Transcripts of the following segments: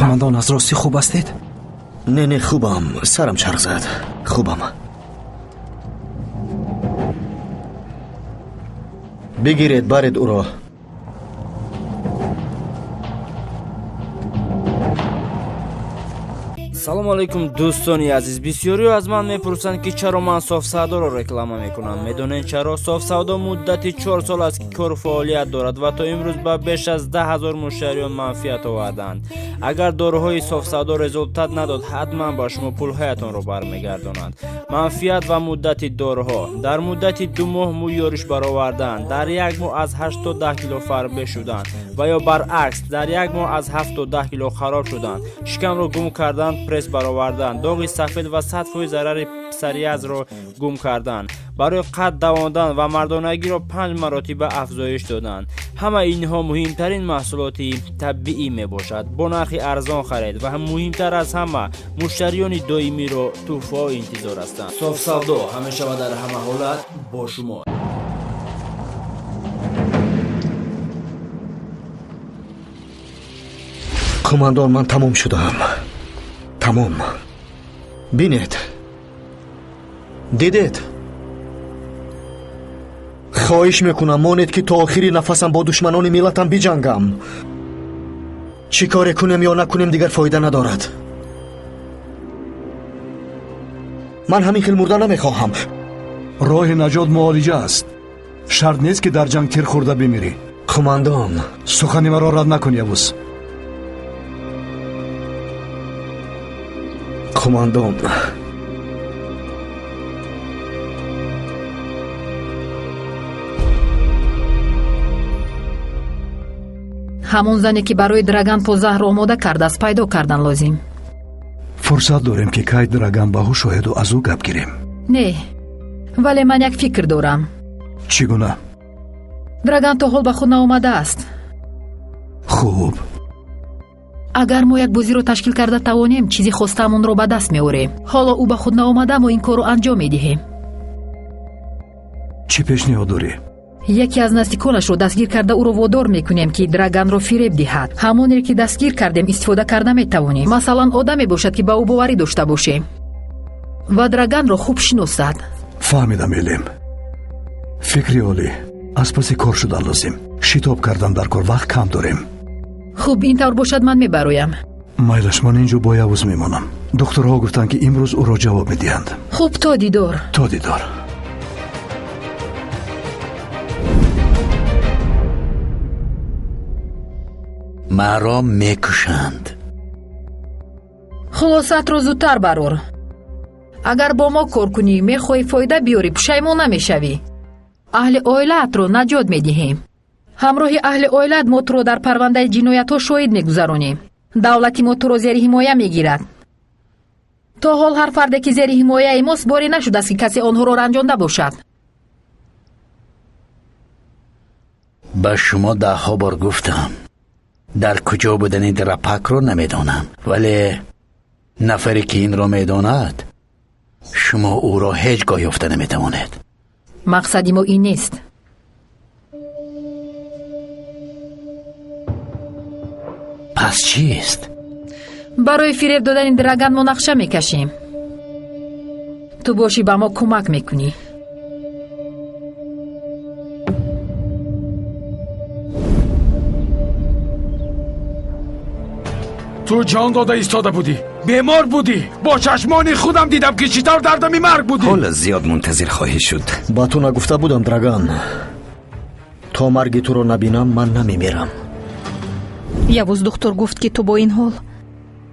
قماندان از راستی خوب هستید؟ نه خوبم. سرم چرخ زد. خوبم. بگیرید برید او را. салому алайкум дӯстони азиз. бисёриё аз ман мепурсанд ки чаро ман софсавдоро реклама мекунам. медонед чаро? софсавдо муддати 4 сол аст ки кору фаъолият дорад ва то имрӯз ба беш аз 10 000 муштариён манфиат оварданд. агар дороҳои софсавдо результат надод, ҳатман ба шумо пулҳоятонро бармегардонанд. манфиат ва муддати дороҳо: дар муддати 2 моҳ мӯ ёриш бароварданд, дар 1 моҳ аз 8 то 10 кило фарбе шуданд ва ё баръакс, дар 1 моҳ аз 7 то 10 кило хароб шуданд. шикамро гум карданд, пресс бароварданд, доғи сафед ва 100% зарари псариязро гум карданд, барои қад давонданд ва мардонагиро 5 маротиба афзоиш доданд. ҳама инҳо муҳимтарин маҳсулоти табиӣ мебошад. бо нархи арзон харед ва муҳимтар аз ҳама, муштариёни доимиро тӯҳфаҳо интизор ҳастанд. софсавдо ҳамеша ва дар ҳама ҳолат бо шумо. قماندان من تمام شدم. تمام. بینید. دیدید. خواهش میکنم مانید که تا آخری نفسم با دشمنان ملتم بجنگم. چی کار کنیم یا نکنیم دیگر فایده ندارد. من همین خیل مردن نمیخواهم. راه نجات معالجه است. شرط نیست که در جنگ تیر خورده بمیری. قماندان سخنی مرا رد نکن یبوس. قماندان ҳамон зане ки барои драган позаҳр омода кардааст пайдо кардан лозим. фурсат дорем ки кай драган ба ҳуш ояду аз ӯ гап гирем. не, вале ман як фикр дорам. чӣ гуна? драган то ҳол ба худ наомадааст. хуб, агар мо як бозиро ташкил карда тавонем чизи хостаамонро ба даст меорем. ҳоло ӯ ба худ наомада, мо ин корро анҷом медиҳем. чӣ пешниҳод дорӣ? яке аз наздиконашро дастгир карда ӯро водор мекунем ки драганро фиреб диҳад. ҳамонеро ки дастгир кардем истифода карда метавонем. масалан, одаме бошад ки ба ӯ боварӣ дошта бошем ва драганро хуб шиносад. фаҳмидам элем. фикри олӣ. аз паси кор шудан лозим. шитоб кардан дар кор. вақт кам дорем. хуб, ин тавр бошад, ман мебароям. майлаш, ман инҷо бо явуз мемонам. духтурҳо гуфтанд ки имрӯз ӯро ҷавоб медиҳанд. хуб, то дидор. то дидор. маро мекушанд. хулосатро зудтар барор. агар бо мо кор кунӣ, мехоҳӣ фоида биёрӣ, пушаймон намешавӣ. аҳли оилаатро наҷот медиҳем. ҳамроҳи аҳли оилат мо туро дар парвандаи ҷиноятҳо шоҳид мегузаронем. давлати мо туро зери ҳимоя мегирад. то ҳол ҳар фарде ки зери ҳимояи мост боре нашудааст ки касе онҳоро ранҷонда бошад. ба шумо 10 бор гуфтам дар куҷо будани драпакро намедонам, вале нафаре ки инро медонад, шумо ӯро ҳеҷ гоҳ ёфта наметавонед. мақсади мо ин нест. пас чист? барои фиреб додани драган мо нақша мекашем. ту бошӣ ба мо кӯмак мекунӣ. ту ҷон дода истода будӣ, бемор будӣ. бо чашмони худам дидам ки чӣ тавр дар дами марг будӣ. ҳола зиёд мунтазир хоҳӣ шуд. ба ту нагуфта будам драган, то марги туро набинам ман намемирам. явуз духтур гуфт ки ту бо ин ҳол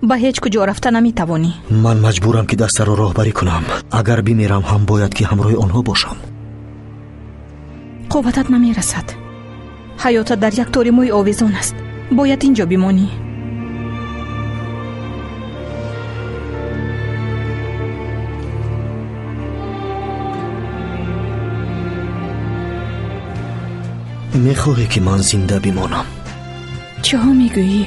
ба ҳеҷ куҷо рафта наметавонӣ. ман маҷбурам ки дастаро роҳбарӣ кунам. агар бимирам ҳам бояд ки ҳамроҳи онҳо бошам. қувватат намерасад. ҳаётат дар як тори мӯи овезон аст. бояд ин ҷо бимонӣ. мехоҳӣ ки ман зинда бимонам? чиҳо мегӯӣ?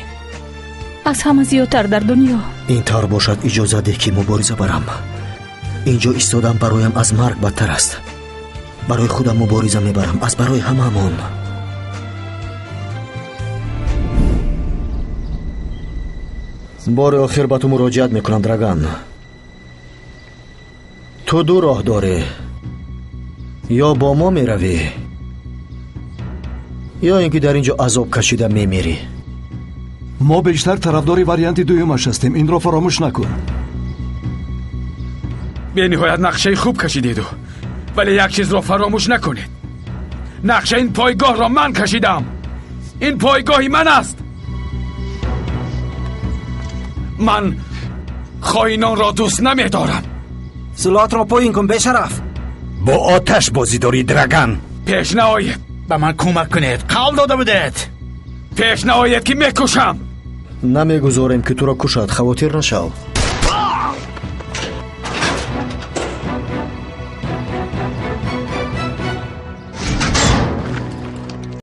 аз ҳама зиёдтар дар дунё. ин тавр бошад иҷоза деҳ ки мубориза барам. ин ҷо истодан бароям аз марг бадтар аст. барои худам мубориза мебарам, аз барои ҳамаамон. бори охир ба ту муроҷиат мекунам драган. ту ду роҳ дорӣ. ё бо мо меравӣ, ё ин ки дар ин ҷо азоб кашида мемирӣ. мо бештар тарафдори варианти дуюмаш ҳастем. инро фаромӯш накун. бениҳоят нақшаи хуб кашидеду, вале як чизро фаромӯш накунед. нақша ин пойгоҳро ман кашидам. ин пойгоҳи ман аст. ман хоинонро дӯст намедорам. силоҳатро поин кун бешараф. бо оташ бозӣ дорӣ драган. пеш наоед. ба ман кӯмак кунед. қавл дода будед. пеш наоед ки мекушам. намегузорем ки туро кушад. хавотир нашав.